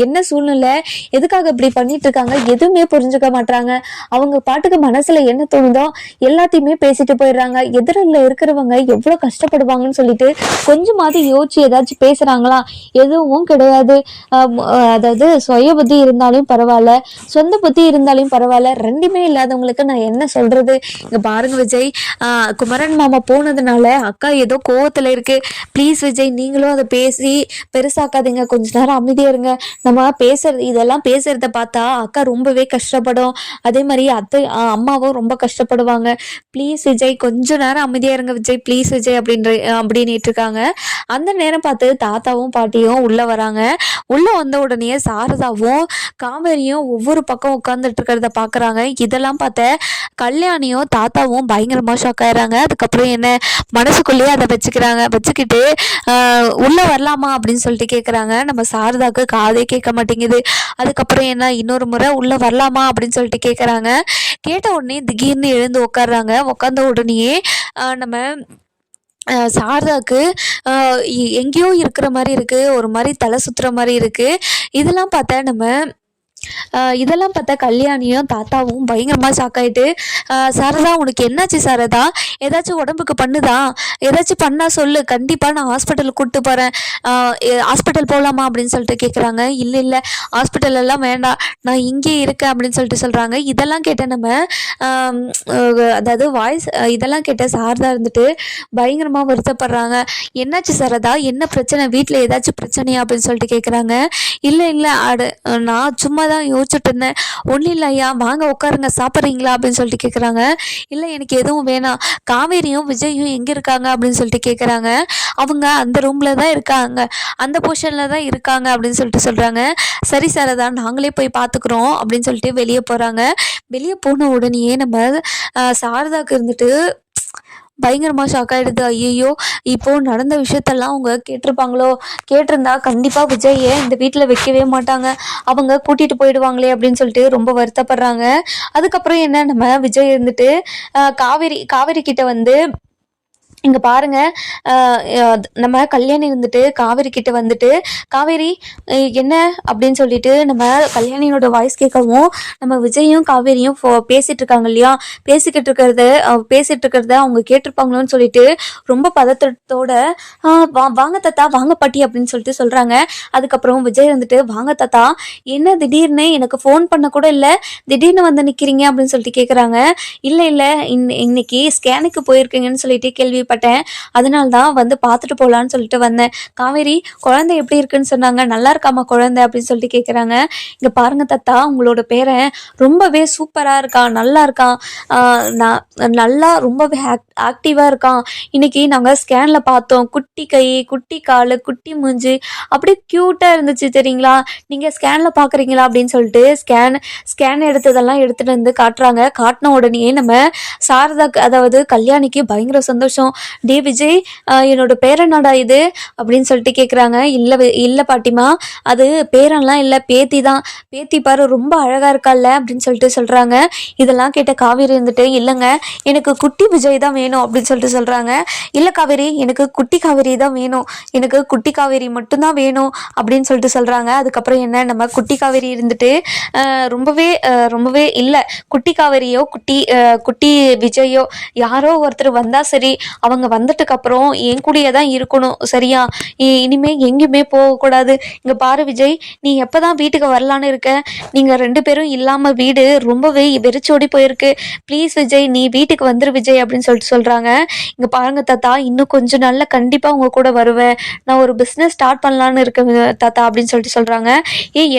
என்ன சூழ்நிலை, எதுக்காக இப்படி பண்ணிட்டு இருக்காங்க, எதுவுமே புரிஞ்சுக்க மாட்டாங்க, அவங்க பாட்டுக்கு மனசுல என்ன தோணுதோ எல்லாத்தையுமே பேசிட்டு போயிடுறாங்க, எதிரில் இருக்கிறவங்க எவ்வளவு கஷ்டப்படுவாங்கன்னு சொல்லிட்டு கொஞ்சமாவது யோசிச்சு ஏதாச்சும் பேசுறாங்களா? எதுவும் கிடையாது. அதாவது சுய புத்தி இருந்தாலும் பரவாயில்ல, சொந்த புத்தி இருந்தாலும் பரவாயில்ல, 2மே இல்லாதவங்களுக்கு நான் என்ன சொல்றது? இங்க பாருங்க விஜய், குமரன் மாமா போனதுனால அக்கா ஏதோ கோவத்துல இருக்கு, ப்ளீஸ் விஜய், நீங்களும் அதை பேசி பெருசாக்காதீங்க, கொஞ்ச நேரம் அமைதியா இருங்க, நம்ம இதெல்லாம் பேசுறத பார்த்தா அக்கா ரொம்பவே கஷ்டப்படும், அதே மாதிரி அம்மாவும் ரொம்ப கஷ்டப்படுவாங்க, ப்ளீஸ் விஜய் கொஞ்ச நேரம் அமைதியா இருங்க விஜய், ப்ளீஸ் விஜய் அப்படின்னு இருக்காங்க. அந்த நேரம் பார்த்து தாத்தாவும் பாட்டியும் உள்ள வராங்க. உள்ள வந்த உடனே சாரதாவும் காவேரியும் ஒவ்வொரு பக்கம் உட்கார்ந்துட்டு இருக்கிறத பாக்குறாங்க. இதெல்லாம் பார்த்த கல்யாணியும் தாத்தாவும் பயங்கரமா ஷாக் ஆயிடுறாங்க. அதுக்கப்புறம் என்ன, மனசுக்குள்ளேயே அதை வச்சுக்கிட்டு உள்ள வரலாமா அப்படின்னு சொல்லிட்டு கேட்குறாங்க. நம்ம சாரதாக்கு காதே கேட்க மாட்டேங்குது. அதுக்கப்புறம் என்ன, இன்னொரு முறை உள்ள வரலாமா அப்படின்னு சொல்லிட்டு கேட்குறாங்க. கேட்ட உடனே திடீர்னு எழுந்து உட்காடுறாங்க. உட்காந்த உடனேயே நம்ம சாரதாக்கு எங்கேயோ இருக்கிற மாதிரி இருக்கு, ஒரு மாதிரி தலை சுத்துற மாதிரி இருக்கு. இதெல்லாம் பார்த்தா கல்யாணியும் தாத்தாவும் பயங்கரமா ஷாக் ஆயிட்டு, சாரதா உனக்கு என்னாச்சு சாரதா, ஏதாச்சும் உடம்புக்கு பண்ணுதா, ஏதாச்சும் பண்ணா சொல்லு, கண்டிப்பா நான் ஹாஸ்பிட்டலுக்கு கூப்பிட்டு போறேன், ஹாஸ்பிட்டல் போகலாமா அப்படின்னு சொல்லிட்டு கேட்குறாங்க. இல்லை ஹாஸ்பிட்டல் எல்லாம் வேண்டாம், நான் இங்கே இருக்கேன் அப்படின்னு சொல்லிட்டு சொல்றாங்க. இதெல்லாம் கேட்ட நம்ம அதாவது வாய்ஸ் இதெல்லாம் கேட்ட சாரதா இருந்துட்டு பயங்கரமா வருத்தப்படுறாங்க. என்னாச்சு சாரதா, என்ன பிரச்சனை, வீட்டில் ஏதாச்சும் பிரச்சனையா அப்படின்னு சொல்லிட்டு கேட்குறாங்க. இல்லை நான் சும்மா தான் யோசிச்சுட்டு இருந்தேன், ஒன்றும் இல்லை ஐயா, வாங்க உட்காருங்க, சாப்பிட்றீங்களா அப்படின்னு சொல்லிட்டு கேட்குறாங்க. இல்லை எனக்கு எதுவும் வேணாம், காவேரியும் விஜயும் எங்கே இருக்காங்க அப்படின்னு சொல்லிட்டு கேட்குறாங்க. அவங்க அந்த ரூமில் தான் இருக்காங்க, அந்த பொசிஷனில் தான் இருக்காங்க அப்படின்னு சொல்லிட்டு சொல்கிறாங்க. சரி சாரதா, நாங்களே போய் பார்த்துக்குறோம் அப்படின்னு சொல்லிட்டு வெளியே போகிறாங்க. வெளியே போன உடனேயே நம்ம சாரதாக்கு இருந்துட்டு பயங்கரமாக ஷாக் ஆகிடுது. ஐயோ, இப்போ நடந்த விஷயத்தெல்லாம் அவங்க கேட்டிருந்தா கண்டிப்பாக விஜயை இந்த வீட்டில் வைக்கவே மாட்டாங்க, அவங்க கூட்டிகிட்டு போயிடுவாங்களே அப்படின்னு சொல்லிட்டு ரொம்ப வருத்தப்படுறாங்க. அதுக்கப்புறம் என்ன, நம்ம விஜய் இருந்துட்டு காவேரி கிட்ட வந்து, இங்கே பாருங்க, நம்ம கல்யாணி இருந்துட்டு காவேரி கிட்ட வந்துட்டு, காவேரி என்ன அப்படின்னு சொல்லிட்டு நம்ம கல்யாணியோட வாய்ஸ் கேட்கவும், நம்ம விஜயும் காவேரியும் பேசிட்டு இருக்காங்க இல்லையா, பேசிக்கிட்டு இருக்கிறத அவங்க கேட்டிருப்பாங்களோன்னு சொல்லிட்டு ரொம்ப பதட்டத்தோட வாங்க தாத்தா, வாங்க பாட்டி அப்படின்னு சொல்லிட்டு சொல்றாங்க. அதுக்கப்புறம் விஜய் வந்துட்டு, வாங்க தாத்தா, என்ன திடீர்னு எனக்கு ஃபோன் பண்ண கூட இல்லை, திடீர்னு வந்து நிற்கிறீங்க அப்படின்னு சொல்லிட்டு கேட்குறாங்க. இல்லை இன்னைக்கு ஸ்கேனுக்கு போயிருக்கீங்கன்னு சொல்லிட்டு கேள்விப்பட்டேன், கேள்விப்பட்டேன். அதனால தான் வந்து பார்த்துட்டு போகலான்னு சொல்லிட்டு வந்தேன். காவேரி, குழந்தை எப்படி இருக்குன்னு சொன்னாங்க. நல்லா இருக்காமா குழந்தை அப்படின்னு சொல்லிட்டு கேட்குறாங்க. இங்கே பாருங்க தாத்தா, உங்களோட பேரன் ரொம்பவே சூப்பராக இருக்கான், நல்லா இருக்கான். நான் நல்லா ரொம்பவே ஆக்டிவாக இருக்கான். இன்னைக்கு நாங்கள் ஸ்கேனில் பார்த்தோம். குட்டி கை, குட்டி கால், குட்டி மூஞ்சி, அப்படியே க்யூட்டாக இருந்துச்சு தெரியுங்களா. நீங்கள் ஸ்கேனில் பார்க்குறீங்களா அப்படின்னு சொல்லிட்டு ஸ்கேன் எடுத்ததெல்லாம் எடுத்துகிட்டு வந்து காட்டுறாங்க. காட்டின உடனே நம்ம சாரதாக்கு, அதாவது கல்யாணிக்கு பயங்கர சந்தோஷம். டே விஜய், என்னோட பேரனாடா இது அப்படின்னு சொல்லிட்டு கேட்குறாங்க. இல்லை பாட்டிமா, அது பேரன்லாம் இல்லை, பேத்தி தான். பேத்தி பாரு ரொம்ப அழகாக இருக்கால்ல அப்படின்னு சொல்லிட்டு சொல்கிறாங்க. இதெல்லாம் கேட்ட காவேரி இருந்துட்டு, இல்லைங்க எனக்கு குட்டி விஜய் தான் வேணும் அப்படின்னு சொல்லிட்டு சொல்கிறாங்க. இல்லை காவேரி, எனக்கு குட்டி காவேரி தான் வேணும், எனக்கு குட்டி காவேரி மட்டும்தான் வேணும் அப்படின்னு சொல்லிட்டு சொல்கிறாங்க. அதுக்கப்புறம் என்ன, நம்ம குட்டி காவேரி இருந்துட்டு ரொம்பவே இல்லை, குட்டி காவேரியோ குட்டி விஜயோ யாரோ ஒருத்தர் வந்தால் சரி, அவங்க வந்துட்டுக்கு அப்புறம் என் கூடயே தான் இருக்கணும், சரியா? இனிமே எங்கேயுமே போகக்கூடாது. இங்கே பாரு விஜய், நீ எப்போ தான் வீட்டுக்கு வரலான்னு இருக்க? நீங்கள் 2 பேரும் இல்லாமல் வீடு ரொம்பவே வெறிச்சோடி போயிருக்கு. ப்ளீஸ் விஜய், நீ வீட்டுக்கு வந்துரு விஜய் அப்படின்னு சொல்லிட்டு சொல்கிறாங்க. இங்கே பாருங்க தாத்தா, இன்னும் கொஞ்சம் நாளில் கண்டிப்பாக உங்கள் கூட வருவேன். நான் ஒரு பிஸ்னஸ் ஸ்டார்ட் பண்ணலான்னு இருக்கேன் தாத்தா அப்படின்னு சொல்லிட்டு சொல்கிறாங்க.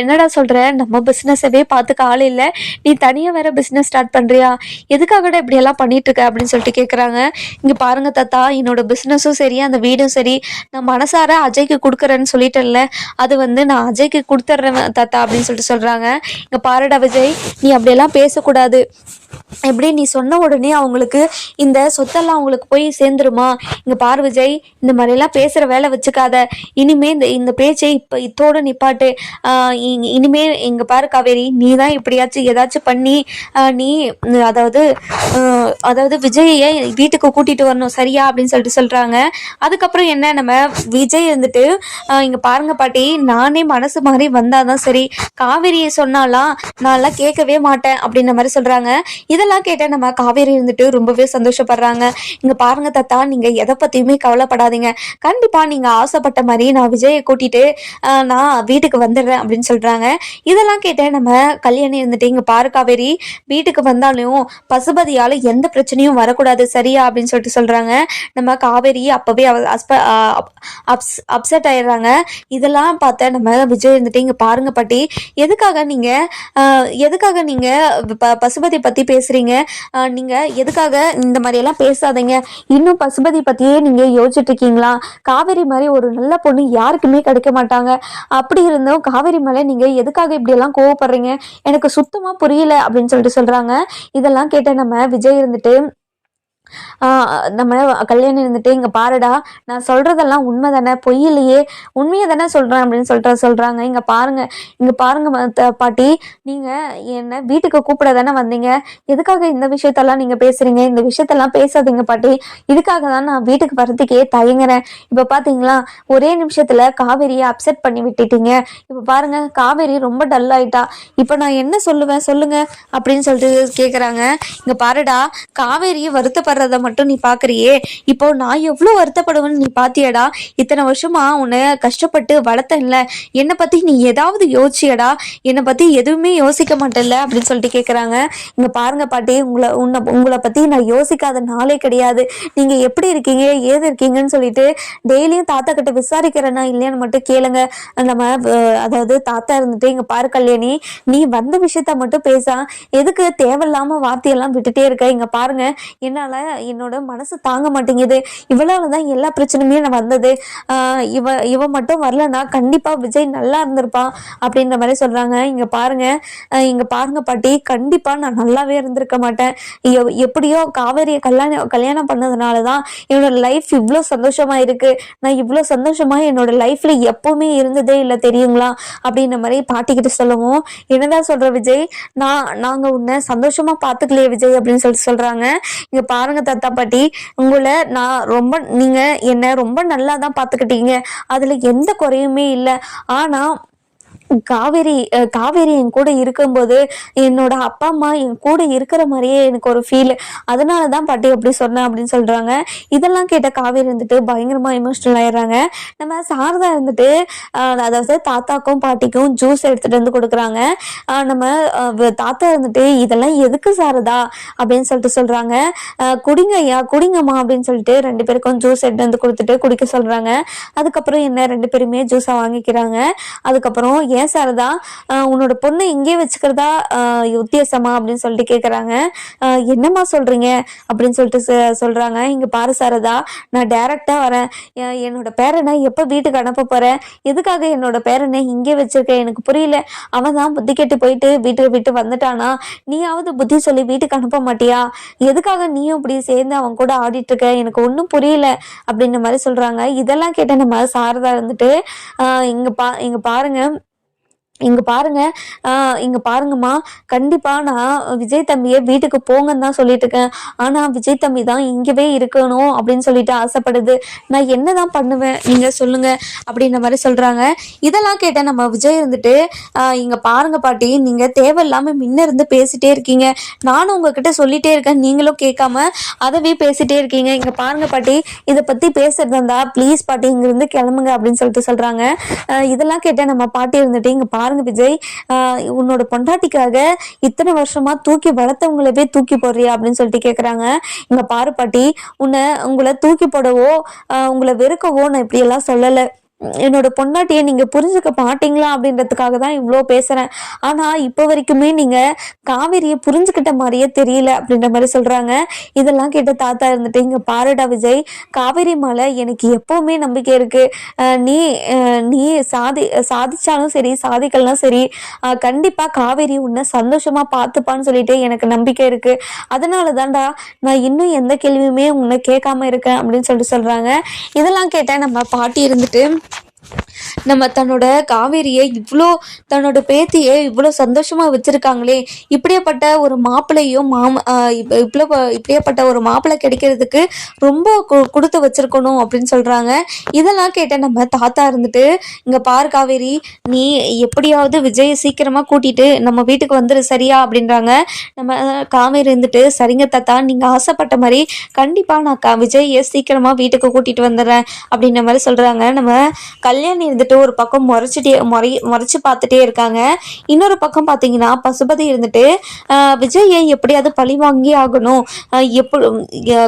என்னடா சொல்கிற, நம்ம பிஸ்னஸவே பார்த்துக்க ஆள் இல்லை, நீ தனியாக வேற பிஸ்னஸ் ஸ்டார்ட் பண்ணுறியா? எதுக்காகடா இப்படியெல்லாம் பண்ணிட்டு இருக்க அப்படின்னு சொல்லிட்டு கேட்குறாங்க. இங்கே பாருங்க தாத்தா, என்னோட பிஸ்னஸும் சரி, அந்த வீடும் சரி, நான் மனசார அஜய்க்கு கொடுக்குறேன்னு சொல்லிட்டேன்ல, அது வந்து நான் அஜய்க்கு கொடுத்துட்றேன் தாத்தா அப்படின்னு சொல்லிட்டு சொல்கிறாங்க. இங்கே பாருடா விஜய், நீ அப்படியெல்லாம் பேசக்கூடாது. எப்படி நீ சொன்ன உடனே அவங்களுக்கு இந்த சொத்தெல்லாம் அவங்களுக்கு போய் சேர்ந்துருமா? இங்கே பாரு விஜய், இந்த மாதிரிலாம் பேசுகிற வேலை வச்சுக்காத. இனிமே இந்த பேச்சை இப்போ இத்தோடு நிப்பாட்டு. இனிமே இங்கே பாரு காவேரி, நீ தான் இப்படியாச்சும் ஏதாச்சும் பண்ணி நீ அதாவது விஜயை வீட்டுக்கு கூட்டிகிட்டு வரணும், சரியா அப்படின்னு சொல்லிட்டு சொல்கிறாங்க. அதுக்கப்புறம் என்ன, நம்ம விஜய் வந்துட்டு, இங்கே பாருங்க பாட்டி, நானே மனசு மாதிரி வந்தாதான் சரி, காவேரியை சொன்னாலாம் நான்லாம் கேட்கவே மாட்டேன் அப்படின்ற மாதிரி சொல்கிறாங்க. இதெல்லாம் கேட்டால் நம்ம காவேரி இருந்துட்டு ரொம்பவே சந்தோஷப்படுறாங்க. இங்கே பாருங்க தாத்தா, நீங்கள் எதை பற்றியுமே கவலைப்படாதீங்க, கண்டிப்பாக நீங்கள் ஆசைப்பட்ட மாதிரி நான் விஜயை கூட்டிகிட்டு நான் வீட்டுக்கு வந்துடுறேன் அப்படின்னு சொல்கிறாங்க. இதெல்லாம் கேட்டால் நம்ம கல்யாணி இருந்துட்டு, இங்கே பாரு காவேரி, வீட்டுக்கு வந்தாலும் பசுபதியால் எந்த பிரச்சனையும் வரக்கூடாது, சரியா அப்படின்னு சொல்லிட்டு சொல்கிறாங்க. நம்ம காவேரி அப்போவே அப்செட் ஆயிடுறாங்க. இதெல்லாம் பார்த்தா நம்ம விஜய் இருந்துட்டு, இங்கே பாருங்க பாட்டி, எதுக்காக நீங்கள் பசுபதி பற்றி பேசுகிறீங்க? நீங்கள் எதுக்காக இந்த மாதிரியெல்லாம் பேசாதீங்க. இன்னும் பசுபதி பற்றியே நீங்கள் யோசிச்சுட்டு இருக்கீங்களா? காவேரி மாதிரி ஒரு நல்ல பொண்ணு யாருக்குமே கிடைக்க மாட்டாங்க. அப்படி இருந்தும் காவேரி மேலே நீங்கள் எதுக்காக இப்படியெல்லாம் கோவப்படுறீங்க? எனக்கு சுத்தமாக புரியல அப்படின்னு சொல்லிட்டு சொல்கிறாங்க. இதெல்லாம் கேட்ட நம்ம விஜய் இருந்துட்டு, நம்ம கல்யாணி இருந்துட்டு, இங்கே பாருடா, நான் சொல்கிறதெல்லாம் உண்மை தானே, பொய் இல்லையே, உண்மையை தானே சொல்கிறேன் அப்படின்னு சொல்கிறாங்க. இங்கே பாருங்க பாட்டி, நீங்கள் என்னை வீட்டுக்கு கூப்பிட தானே வந்தீங்க, எதுக்காக இந்த விஷயத்தெல்லாம் நீங்கள் பேசுகிறீங்க? இந்த விஷயத்தெல்லாம் பேசாதீங்க பாட்டி, இதுக்காக தான் நான் வீட்டுக்கு வர்றதுக்கே தயங்குறேன். இப்போ பார்த்தீங்களா, ஒரே நிமிஷத்தில் காவேரியை அப்செட் பண்ணி விட்டுட்டீங்க. இப்போ பாருங்க, காவேரி ரொம்ப டல் ஆயிட்டா. இப்போ நான் என்ன சொல்லுவேன் சொல்லுங்க அப்படின்னு சொல்லிட்டு கேட்குறாங்க. இங்கே பாருடா, காவேரியை வருத்தப்படுறத மட்டும் நீ பார்க்குறியே, இப்போ நான் எவ்வளோ வருத்தப்படுவேன்னு நீ பார்த்தியடா? இத்தனை வருஷமா உன்னை கஷ்டப்பட்டு வளர்த்தேன்ல, என்னை பற்றி நீ ஏதாவது யோசிச்சியடா? என்னை பற்றி எதுவுமே யோசிக்க மாட்டேன்ல அப்படின்னு சொல்லிட்டு கேட்குறாங்க. இங்கே பாருங்க பாட்டி, உங்களை பற்றி நான் யோசிக்காத நாளே கிடையாது. நீங்கள் எப்படி இருக்கீங்க, ஏது இருக்கீங்கன்னு சொல்லிட்டு டெய்லியும் தாத்தா கிட்ட விசாரிக்கிறேன்னா இல்லையான்னு மட்டும் கேளுங்க. நம்ம அதாவது தாத்தா இருந்துட்டு, இங்கே பாரு கல்யாணி, நீ வந்த விஷயத்த மட்டும் பேசா, எதுக்கு தேவையில்லாமல் வார்த்தையெல்லாம் விட்டுட்டே இருக்க? இங்கே பாருங்க, என்னால் என்னோட மனசு தாங்க மாட்டேங்குது, இவளால தான் எல்லா பிரச்சனையுமே நான் வந்தது. இவ மட்டும் வரலன்னா கண்டிப்பா விஜய் நல்லா இருந்திருப்பான் அப்படின்ற மாதிரி சொல்றாங்க. இங்க பாருங்க பாட்டி, கண்டிப்பா நான் நல்லாவே இருந்திருக்க மாட்டேன். எப்படியோ காவேரியை கல்யாணம் பண்ணதுனாலதான் என்னோட லைஃப் இவ்வளோ சந்தோஷமா இருக்கு. நான் இவ்வளோ சந்தோஷமா என்னோட லைஃப்ல எப்பவுமே இருந்ததே இல்லை தெரியுங்களா அப்படின்ற மாதிரி பாட்டிக்கிட்ட சொல்லவும், என்னதான் சொல்ற விஜய், நாங்க உன்னை சந்தோஷமா பாத்துக்கலையே விஜய் அப்படின்னு சொல்றாங்க. இங்க பாருங்க தாத்தா பாட்டி, நீங்க என்ன ரொம்ப நல்லா தான் பாத்துக்கிட்டீங்க, அதுல எந்த குறையுமே இல்லை. ஆனா காவேரி என் கூட இருக்கும்போது என்னோட அப்பா அம்மா என் கூட இருக்கிற மாதிரியே எனக்கு ஒரு ஃபீல். அதனாலதான் பாட்டி அப்படி சொன்னேன் அப்படின்னு சொல்றாங்க. இதெல்லாம் கேட்ட காவேரி இருந்துட்டு பயங்கரமா எமோஷனல் ஆயிடுறாங்க. நம்ம சாரதா இருந்துட்டு அதாவது தாத்தாக்கும் பாட்டிக்கும் ஜூஸ் எடுத்துட்டு வந்து கொடுக்குறாங்க. நம்ம தாத்தா இருந்துட்டு இதெல்லாம் எதுக்கு சாரதா அப்படின்னு சொல்லிட்டு சொல்றாங்க. குடிங்க ஐயா குடிங்கம்மா அப்படின்னு சொல்லிட்டு 2 பேருக்கும் ஜூஸ் எடுத்து வந்து கொடுத்துட்டு குடிக்க சொல்றாங்க. அதுக்கப்புறம் என்ன 2 பேருமே ஜூஸை வாங்கிக்கிறாங்க. அதுக்கப்புறம் ஏன் சாரதா உன்னோட பொண்ணை இங்கே வச்சுக்கிறதா உத்தேசமா அப்படின்னு சொல்லிட்டு கேட்குறாங்க. என்னம்மா சொல்றீங்க அப்படின்னு சொல்லிட்டு சொல்றாங்க. இங்க பாரு சாரதா, நான் டைரக்டா வரேன். என்னோட பேரனை எப்போ வீட்டுக்கு அனுப்ப போறேன்? எதுக்காக என்னோட பேரனை இங்கே வச்சிருக்க எனக்கு புரியல. அவன் தான் புத்தி கெட்டு போயிட்டு வீட்டுக்கு விட்டு வந்துட்டானா? நீயாவது புத்தி சொல்லி வீட்டுக்கு அனுப்ப மாட்டியா? எதுக்காக நீயும் இப்படி சேர்ந்து அவன் கூட ஆடிட்டு இருக்க? எனக்கு ஒன்றும் புரியல அப்படின்ற மாதிரி சொல்றாங்க. இதெல்லாம் கேட்ட நம்ம சாரதா இருந்துட்டு இங்க பாருங்க இங்க பாருங்கம்மா, கண்டிப்பா நான் விஜய் தம்பியை வீட்டுக்கு போங்கன்னு தான் சொல்லிட்டு இருக்கேன். ஆனா விஜய் தம்பி தான் இங்கவே இருக்கணும் அப்படின்னு சொல்லிட்டு ஆசைப்படுது. நான் என்னதான் பண்ணுவேன் நீங்க சொல்லுங்க அப்படின்ற மாதிரி சொல்றாங்க. இதெல்லாம் கேட்ட நம்ம விஜய் இருந்துட்டு இங்க பாருங்க பாட்டி, நீங்க தேவையில்லாம முன்ன இருந்து பேசிட்டே இருக்கீங்க. நானும் உங்ககிட்ட சொல்லிட்டே இருக்கேன், நீங்களும் கேட்காம அதவே பேசிட்டே இருக்கீங்க. இங்க பாருங்க பாட்டி, இதை பத்தி பேசுறது இருந்தா ப்ளீஸ் பாட்டி இங்க இருந்து கிளம்புங்க அப்படின்னு சொல்லிட்டு சொல்றாங்க. இதெல்லாம் கேட்ட நம்ம பாட்டி இருந்துட்டு இங்க பாருங்க விஜய், உன்னோட பொண்டாட்டிக்காக இத்தனை வருஷமா தூக்கி வளர்த்தவங்களவே தூக்கி போடுறியா அப்படின்னு சொல்லிட்டு கேக்குறாங்க. இங்க பாரு பாட்டி, உங்களை தூக்கி போடவோ உங்களை வெறுக்கவோ நான் இப்படி எல்லாம் சொல்லல. என்னோட பொண்டாட்டியை நீங்க புரிஞ்சுக்க மாட்டீங்களா அப்படின்றதுக்காக தான் இவ்வளோ பேசுறேன். ஆனா இப்போ வரைக்குமே நீங்க காவேரியை புரிஞ்சுக்கிட்ட மாதிரியே தெரியல அப்படின்ற மாதிரி சொல்றாங்க. இதெல்லாம் கேட்ட தாத்தா இருந்துட்டு இங்க பாருடா விஜய், காவேரி மேல எனக்கு எப்பவுமே நம்பிக்கை இருக்கு. நீ நீ சாதிச்சாலும் சரி சாதிக்கலாம் சரி, கண்டிப்பா காவேரி உன்னை சந்தோஷமா பார்த்துப்பான்னு சொல்லிட்டு எனக்கு நம்பிக்கை இருக்கு. அதனால தான்டா நான் இன்னும் எந்த கேள்வியுமே உன்னை கேட்காம இருக்கேன் அப்படின்னு சொல்லிட்டு சொல்றாங்க. இதெல்லாம் கேட்ட நம்ம பாட்டி இருந்துட்டு நம்ம தன்னோட காவேரியை தன்னோட பேத்தியை இவ்வளோ சந்தோஷமா வச்சிருக்காங்களே, இப்படியாப்பட்ட ஒரு மாப்பிள்ளையும் இப்படியாப்பட்ட ஒரு மாப்பிள்ளை கிடைக்கிறதுக்கு ரொம்ப கொடுத்து வச்சிருக்கணும் அப்படின்னு சொல்றாங்க. இதெல்லாம் கேட்ட நம்ம தாத்தா இருந்துட்டு இங்க பாரு காவேரி, நீ எப்படியாவது விஜயை சீக்கிரமா கூட்டிட்டு நம்ம வீட்டுக்கு வந்துரு சரியா அப்படின்றாங்க. நம்ம காவேரி இருந்துட்டு சரிங்க தாத்தா, நீங்க ஆசைப்பட்ட மாதிரி கண்டிப்பா நான் விஜயை சீக்கிரமா வீட்டுக்கு கூட்டிட்டு வந்துடுறேன் அப்படின்ற மாதிரி சொல்றாங்க. நம்ம கல்யாணி இருந்துட்டு ஒரு பக்கம் முறைச்சு பார்த்துட்டே இருக்காங்க. இன்னொரு பக்கம் பார்த்தீங்கன்னா பசுபதி இருந்துட்டு விஜயை எப்படியாவது பழி வாங்கி ஆகணும்,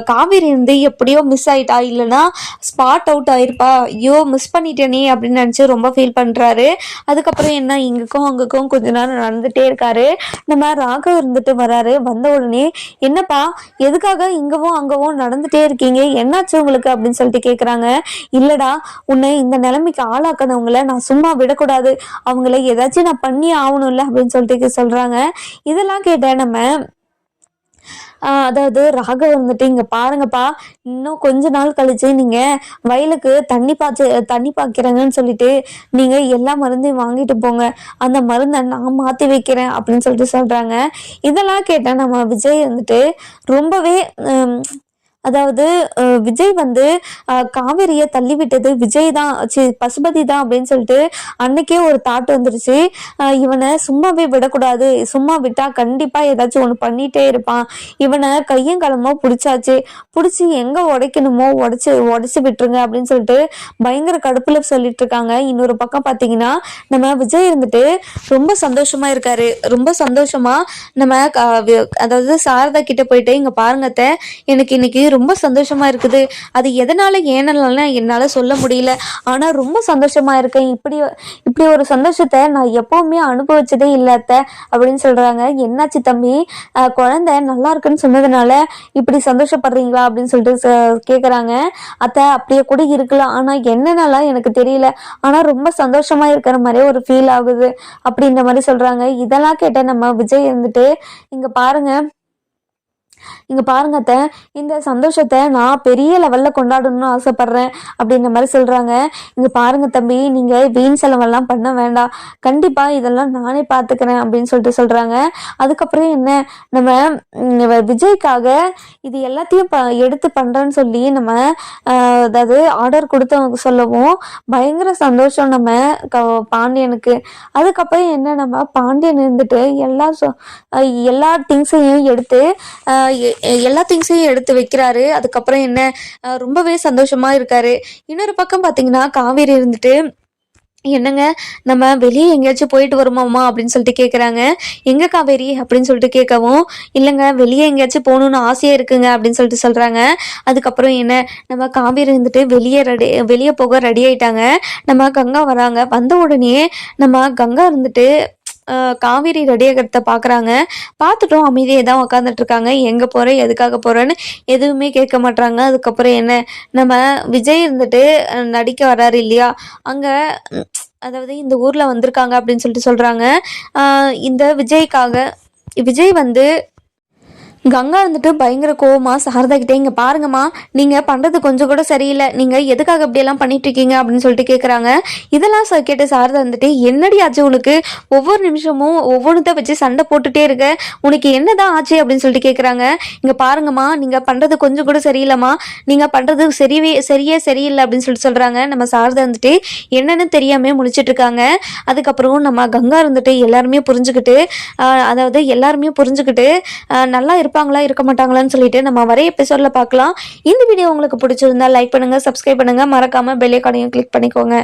காவேரி இருந்து எப்படியோ மிஸ் ஆயிட்டா, இல்லைன்னா ஸ்பாட் அவுட் ஆயிருப்பா, ஐயோ மிஸ் பண்ணிட்டேனே அப்படின்னு நினச்சி ரொம்ப ஃபீல் பண்றாரு. அதுக்கப்புறம் என்ன இங்குக்கும் அங்குக்கும் கொஞ்ச நேரம் நடந்துட்டே இருக்காரு. நம்ம ராகவ் இருந்துட்டு வராரு. வந்த உடனே என்னப்பா எதுக்காக இங்கவும் அங்கவும் நடந்துட்டே இருக்கீங்க, என்னாச்சு உங்களுக்கு அப்படின்னு சொல்லிட்டு கேட்குறாங்க. இல்லடா, உன்னை இந்த நிலைமைக்கு ஆளாக்கணவங்களை நான் சும்மா விடக்கூடாது, அவங்கள ஏதாச்சும் நான் பண்ணி ஆகணும்ல அப்படின்னு சொல்லிட்டு சொல்றாங்க. இதெல்லாம் கேட்ட நம்ம அதாவது ராகவ் வந்துட்டு இங்க பாருங்கப்பா, இன்னும் கொஞ்ச நாள் கழிச்சு நீங்க வயலுக்கு தண்ணி பாய்க்கிறேங்கன்னு சொல்லிட்டு நீங்க எல்லா மருந்தையும் வாங்கிட்டு போங்க, அந்த மருந்தை நான் மாத்தி வைக்கிறேன் அப்படின்னு சொல்லிட்டு சொல்றாங்க. இதெல்லாம் கேட்டா நம்ம விஜய் வந்துட்டு ரொம்பவே அதாவது விஜய் வந்து காவேரியை தள்ளி விட்டது விஜய் தான், பசுபதி தான் அப்படின்னு சொல்லிட்டு அன்னைக்கே ஒரு தாட் வந்துருச்சு. இவனை சும்மாவே விடக்கூடாது, சும்மா விட்டா கண்டிப்பா ஏதாச்சும் ஒன்று பண்ணிட்டே இருப்பான், இவனை கையும் களமோ பிடிச்சி எங்க உடைக்கணுமோ உடைச்சு விட்டுருங்க அப்படின்னு சொல்லிட்டு பயங்கர கடுப்புல சொல்லிட்டு இருக்காங்க. இன்னொரு பக்கம் பாத்தீங்கன்னா நம்ம விஜய் இருந்துட்டு ரொம்ப சந்தோஷமா இருக்காரு. ரொம்ப சந்தோஷமா நம்ம அதாவது சாரதா கிட்ட போயிட்டு இங்க பாருங்க அத்தை, எனக்கு இன்னைக்கு ரொம்ப சந்தோஷமா இருக்குது, அது எதனால ஏனால என்னால சொல்ல முடியல, ஆனா ரொம்ப சந்தோஷமா இருக்கேன், இப்படி ஒரு சந்தோஷத்தை நான் எப்பவுமே அனுபவிச்சதே இல்லை அத்தை அப்படின்னு சொல்றாங்க. என்னாச்சு தம்பி, குழந்தை நல்லா இருக்குன்னு சொன்னதுனால இப்படி சந்தோஷப்படுறீங்களா அப்படின்னு சொல்லிட்டு கேக்குறாங்க. அத்தை அப்படியே கூட இருக்கலாம், ஆனா என்னன்னால எனக்கு தெரியல, ஆனா ரொம்ப சந்தோஷமா இருக்கிற மாதிரி ஒரு ஃபீல் ஆகுது அப்படின்ற மாதிரி சொல்றாங்க. இதெல்லாம் கேட்ட நம்ம விஜய் இருந்துட்டு இங்க பாருங்க, இங்கே பாருங்க அத்தை, இந்த சந்தோஷத்தை நான் பெரிய லெவலில் கொண்டாடணும்னு ஆசைப்பட்றேன் அப்படின்ற மாதிரி சொல்கிறாங்க. இங்கே பாருங்க தம்பி, நீங்கள் வீண் செலவெல்லாம் பண்ண வேண்டாம், கண்டிப்பாக இதெல்லாம் நானே பார்த்துக்கிறேன் அப்படின்னு சொல்லிட்டு சொல்கிறாங்க. அதுக்கப்புறம் என்ன, நம்ம விஜய்க்காக இது எல்லாத்தையும் எடுத்து பண்ணுறேன்னு சொல்லி நம்ம அதாவது ஆர்டர் கொடுத்தவங்க சொல்லவும் பயங்கர சந்தோஷம் நம்ம பாண்டியனுக்கு. அதுக்கப்புறம் என்ன, நம்ம பாண்டியன் இருந்துட்டு எல்லா திங்ஸையும் எடுத்து வைக்கிறாரு. அதுக்கப்புறம் என்ன, ரொம்பவே சந்தோஷமா இருக்காரு. இன்னொரு பக்கம் பார்த்தீங்கன்னா காவேரி இருந்துட்டு, என்னங்க நம்ம வெளியே எங்கேயாச்சும் போயிட்டு வருமாம்மா அப்படின்னு சொல்லிட்டு கேட்குறாங்க. எங்க காவேரி அப்படின்னு சொல்லிட்டு கேட்கவும், இல்லைங்க வெளியே எங்கேயாச்சும் போகணுன்னு ஆசையாக இருக்குங்க அப்படின்னு சொல்லிட்டு சொல்கிறாங்க. அதுக்கப்புறம் என்ன, நம்ம காவேரி இருந்துட்டு வெளியே போக ரெடி ஆயிட்டாங்க. நம்ம கங்கா வராங்க. வந்த உடனே நம்ம கங்கா இருந்துட்டு காவேரி ரெடி ஆகிறத பார்க்குறாங்க. பார்த்துட்டும் அமைதியாக தான் உட்காந்துட்டு இருக்காங்க. எங்கே போகிறேன், எதுக்காக போகிறேன்னு எதுவுமே கேட்க மாட்றாங்க. அதுக்கப்புறம் என்ன, நம்ம விஜய் இருந்துட்டு நடிக்க வர்றாரு இல்லையா, அங்கே அதாவது இந்த ஊரில் வந்திருக்காங்க அப்படின்னு சொல்லிட்டு சொல்கிறாங்க. இந்த விஜய் வந்து கங்கா இருந்துட்டு பயங்கர கோவமா சாரதா கிட்டே, இங்கே பாருங்கம்மா, நீங்கள் பண்ணுறது கொஞ்சம் கூட சரியில்லை, நீங்கள் எதுக்காக இப்படியெல்லாம் பண்ணிட்டு இருக்கீங்க அப்படின்னு சொல்லிட்டு கேட்குறாங்க. இதெல்லாம் கேட்டு சாரதா இருந்துட்டு, என்னடி ஆச்சு உனக்கு, ஒவ்வொரு நிமிஷமும் ஒவ்வொன்றத்தை வச்சு சண்டை போட்டுகிட்டே இருக்க, உனக்கு என்னதான் ஆச்சு அப்படின்னு சொல்லிட்டு கேட்குறாங்க. இங்கே பாருங்கம்மா, நீங்கள் பண்ணுறது கொஞ்சம் கூட சரியில்லைம்மா, நீங்கள் பண்ணுறது சரியில்லை அப்படின்னு சொல்லிட்டு சொல்கிறாங்க. நம்ம சாரதா இருந்துட்டு என்னன்னு தெரியாமல் முழிச்சிட்டு இருக்காங்க. அதுக்கப்புறம் நம்ம கங்கா இருந்துட்டு எல்லாருமே புரிஞ்சுக்கிட்டு நல்லா இருப்பாங்களா இருக்க மாட்டாங்களான்னு சொல்லிட்டு நம்ம வர எபிசோட்ல பார்க்கலாம். இந்த வீடியோ உங்களுக்கு பிடிச்சிருந்தா லைக் பண்ணுங்க, சப்ஸ்கிரைப் பண்ணுங்க, மறக்காம பெல் ஐகானையும் கிளிக் பண்ணிக்கோங்க.